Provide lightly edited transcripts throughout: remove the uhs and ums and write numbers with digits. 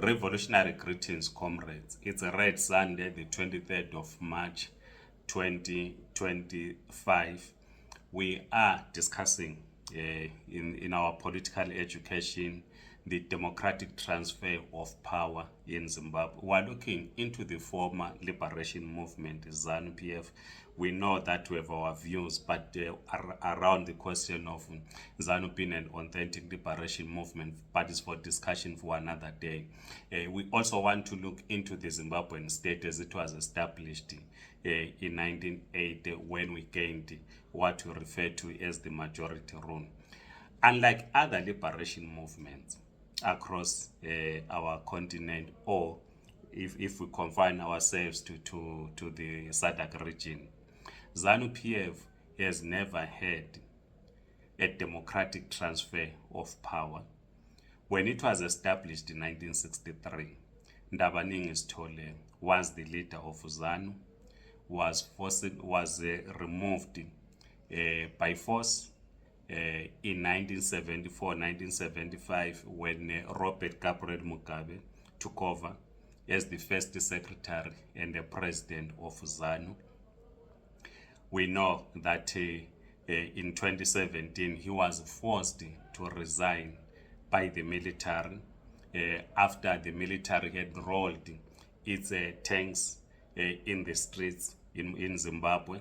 Revolutionary greetings, comrades. It's a red Sunday, the 23rd of March 2025. We are discussing in our political education the democratic transfer of power in Zimbabwe. We are looking into the former liberation movement, Zanu PF. We know that we have our views, but around the question of Zanu being an authentic liberation movement, but it's for discussion for another day. We also want to look into the Zimbabwean state as it was established in 1980 when we gained what we refer to as the majority rule. Unlike other liberation movements across our continent, or if we confine ourselves to the SADC region, Zanu PF has never had a democratic transfer of power. When it was established in 1963, Ndabaningi Sithole was the leader of Zanu, was removed by force in 1974-1975 when Robert Gabriel Mugabe took over as the first secretary and the president of Zanu. We know that in 2017 he was forced to resign by the military after the military had rolled its tanks in the streets in Zimbabwe,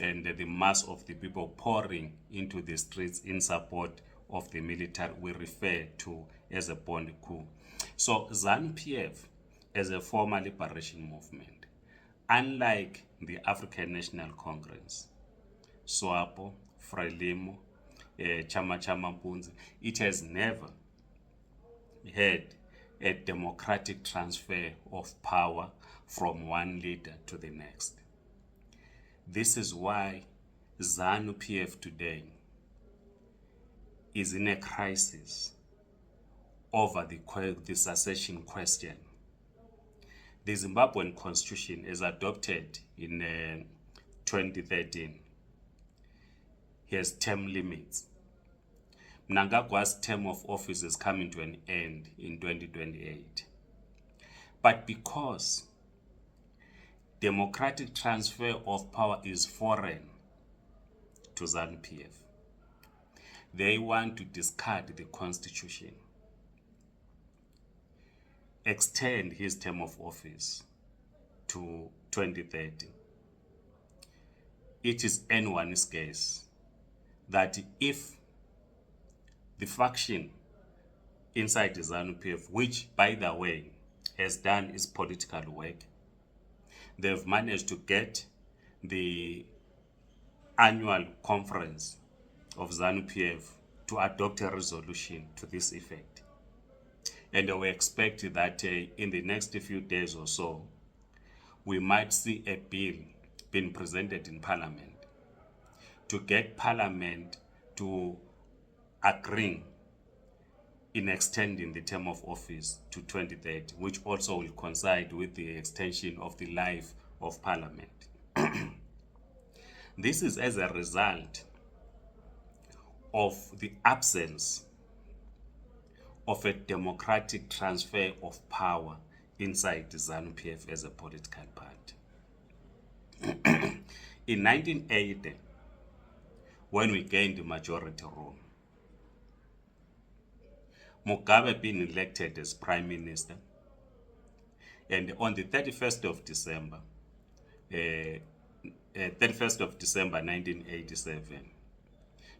and the mass of the people pouring into the streets in support of the military we refer to as a Bond coup. So Zanu PF, as a former liberation movement, unlike the African National Congress, SWAPO, Frelimo, Chama Mpunzi, it has never had a democratic transfer of power from one leader to the next. This is why Zanu PF today is in a crisis over the succession question. The Zimbabwean constitution is adopted in 2013. Has term limits. Mnangagwa's term of office is coming to an end in 2028. But because democratic transfer of power is foreign to Zanu PF, they want to discard the constitution, extend his term of office to 2030. It is anyone's guess that if the faction inside the Zanu PF, which by the way has done its political work, they've managed to get the annual conference of Zanu PF to adopt a resolution to this effect. And we expect that in the next few days or so, we might see a bill being presented in Parliament to get Parliament to agree in extending the term of office to 2030, which also will coincide with the extension of the life of Parliament. This is as a result of the absence of a democratic transfer of power inside the Zanu PF as a political party. In 1980, when we gained the majority rule, Mugabe being elected as Prime Minister, and on the 31st of December 1987,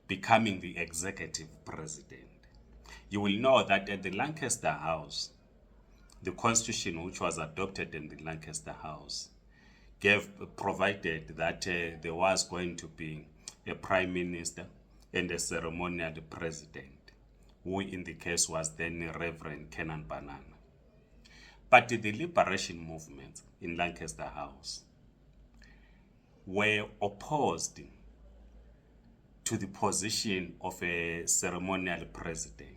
becoming the executive president. You will know that at the Lancaster House, the constitution which was adopted in the Lancaster House provided that there was going to be a prime minister and a ceremonial president, who in the case was then Reverend Kenan Banana. But the liberation movement in Lancaster House were opposed to the position of a ceremonial president.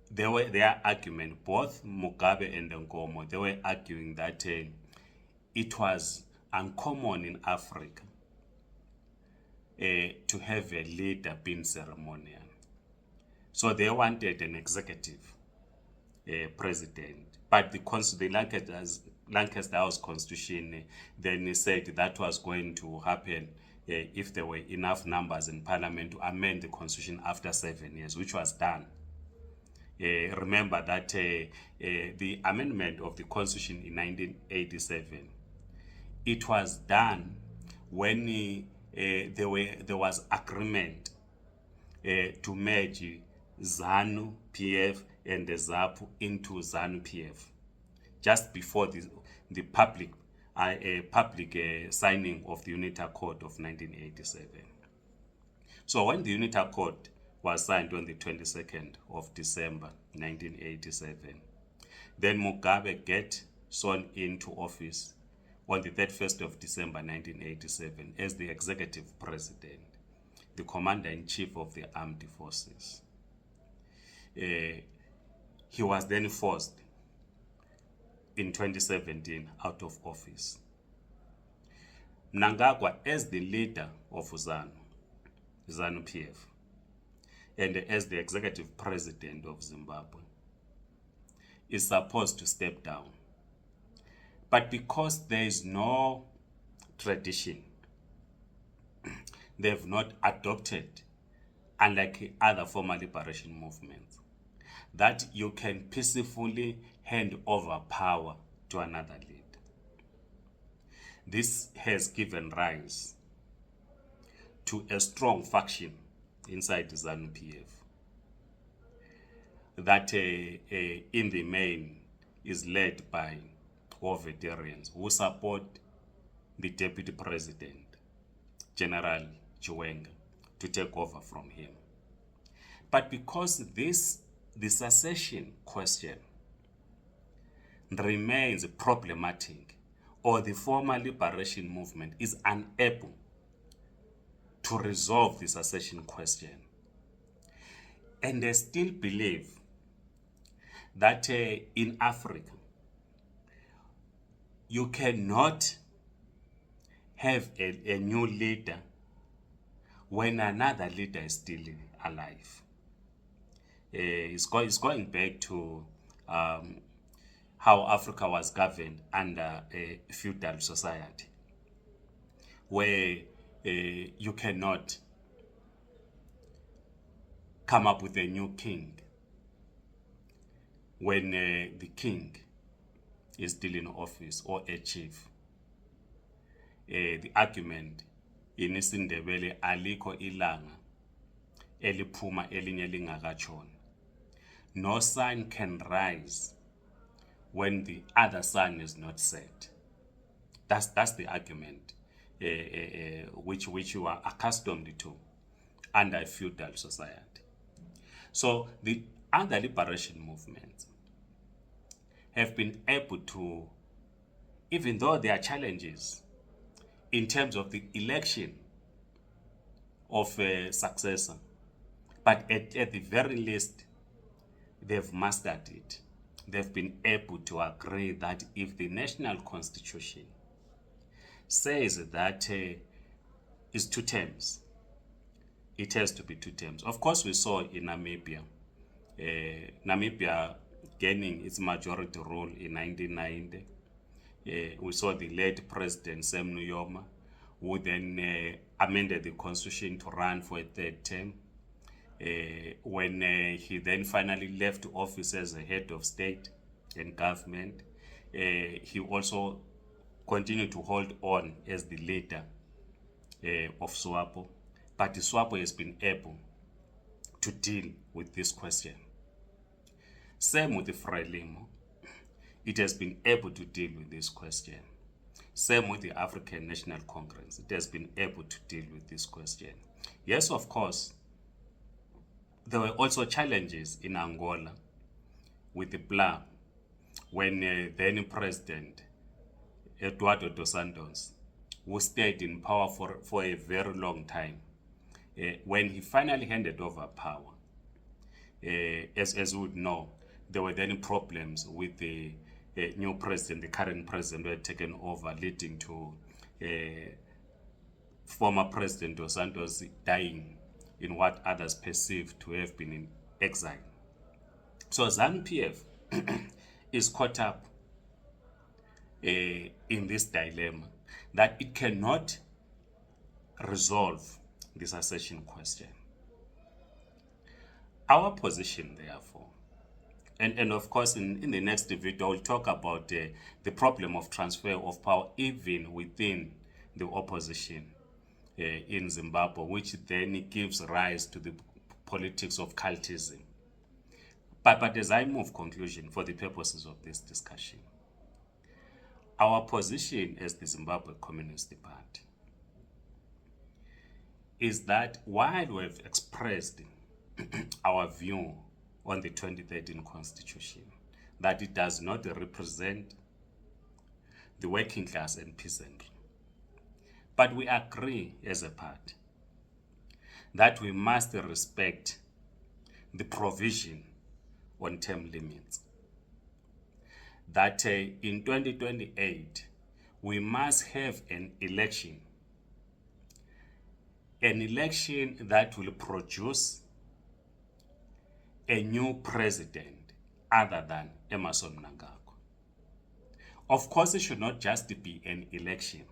Their argument, both Mugabe and Nkomo, they were arguing that it was uncommon in Africa to have a leader being ceremonial. So they wanted an executive president. But the Lancaster House Constitution then said that was going to happen if there were enough numbers in Parliament to amend the Constitution after 7 years, which was done. Remember that the amendment of the Constitution in 1987, it was done when there was agreement to merge Zanu PF and the ZAPU into Zanu PF, just before the public signing of the Unit Accord of 1987. So when the Unit Accord was signed on the 22nd of December 1987, then Mugabe get sworn into office on the 31st of December 1987 as the executive president, the commander-in-chief of the armed forces. He was then forced in 2017 out of office. Mnangagwa, as the leader of Zanu PF, and as the executive president of Zimbabwe, is supposed to step down. But because there is no tradition, they have not adopted, unlike other former liberation movements, that you can peacefully hand over power to another leader. This has given rise to a strong faction inside the Zanu PF that in the main is led by war veterans who support the deputy president, General Chiwenga, to take over from him. But because the succession question remains problematic, or the former liberation movement is unable to resolve the succession question, and they still believe that in Africa, you cannot have a new leader when another leader is still alive. It's going back to how Africa was governed under a feudal society, where you cannot come up with a new king when the king is still in office, or a chief. The argument in isiNdebele, alikho ilanga eliphuma elinye lingakatshoni. No sun can rise when the other sun is not set. That's the argument which you are accustomed to under a feudal society. So the other liberation movements have been able to, even though there are challenges in terms of the election of a successor, but at the very least, they've mastered it. They've been able to agree that if the national constitution says that it's 2 terms, it has to be 2 terms. Of course, we saw in Namibia, Namibia gaining its majority rule in 1990. We saw the late President Sam Nujoma, who then amended the constitution to run for a 3rd term. When he then finally left office as a head of state and government, he also continued to hold on as the leader of SWAPO. But the SWAPO has been able to deal with this question. Same with the Frelimo. It has been able to deal with this question. Same with the African National Congress. It has been able to deal with this question. Yes, of course, there were also challenges in Angola with the PLA when then President Eduardo dos Santos, who stayed in power for a very long time, when he finally handed over power, as we would know, there were then problems with the new president, the current president who had taken over, leading to former President dos Santos dying in what others perceived to have been in exile. So Zanu PF is caught up in this dilemma that it cannot resolve the succession question. Our position, therefore, and of course in the next video, I'll talk about the problem of transfer of power even within the opposition in Zimbabwe, which then gives rise to the politics of cultism. But as I move conclusion for the purposes of this discussion, our position as the Zimbabwe Communist Party is that while we have expressed our view on the 2013 Constitution, that it does not represent the working class and peasantry, but we agree as a party that we must respect the provision on term limits, that in 2028 we must have an election that will produce a new president other than Emmerson Mnangagwa. Of course, it should not just be an election.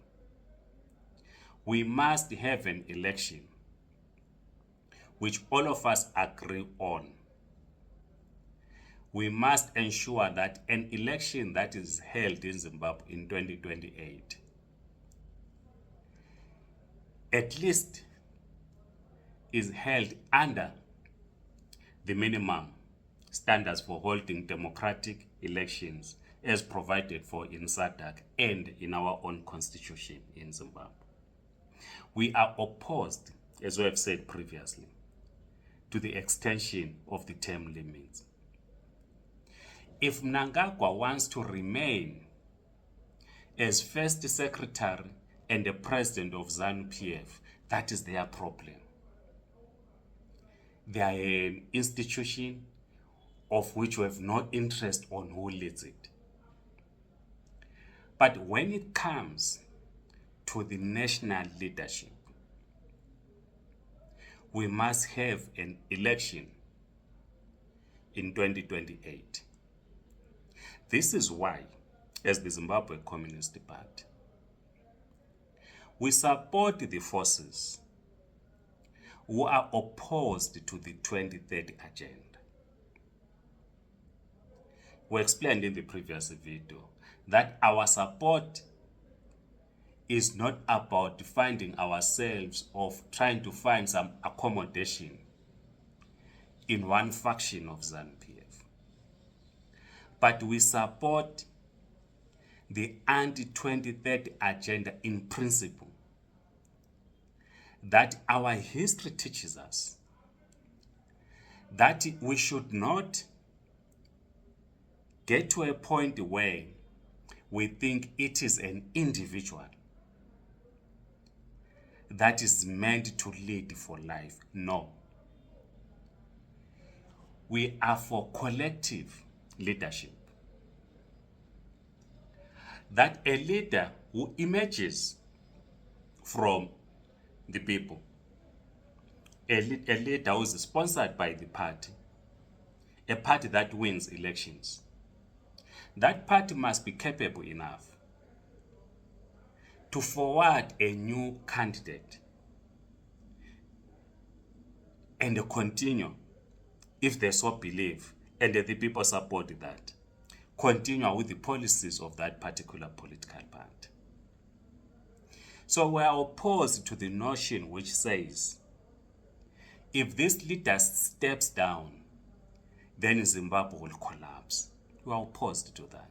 We must have an election which all of us agree on. We must ensure that an election that is held in Zimbabwe in 2028 at least is held under the minimum standards for holding democratic elections as provided for in SADC and in our own constitution in Zimbabwe. We are opposed, as we have said previously, to the extension of the term limits. If Mnangagwa wants to remain as first secretary and the president of Zanu PF, that is their problem. They are an institution of which we have no interest on who leads it. But when it comes to the national leadership, we must have an election in 2028. This is why, as the Zimbabwe Communist Party, we support the forces who are opposed to the 2030 agenda. We explained in the previous video that our support is not about finding ourselves of trying to find some accommodation in one faction of Zanu PF. But we support the anti-2030 agenda in principle, that our history teaches us that we should not get to a point where we think it is an individual that is meant to lead for life. No. We are for collective leadership. That a leader who emerges from the people, a leader who is sponsored by the party, a party that wins elections, that party must be capable enough to forward a new candidate and continue, if they so believe, and the people support that, continue with the policies of that particular political party. So we are opposed to the notion which says, if this leader steps down, then Zimbabwe will collapse. We are opposed to that.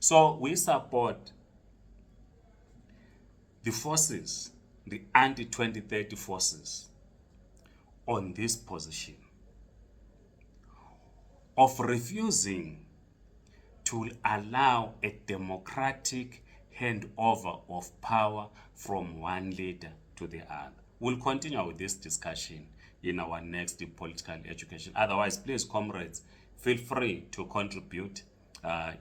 So we support the forces, the anti-2030 forces, on this position of refusing to allow a democratic handover of power from one leader to the other. We'll continue with this discussion in our next political education. Otherwise, please, comrades, feel free to contribute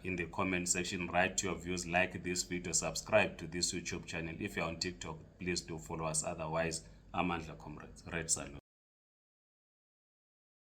in the comment section. Write your views, like this video, subscribe to this YouTube channel. If you're on TikTok, please do follow us. Otherwise, Amandla, comrades. Red Salute.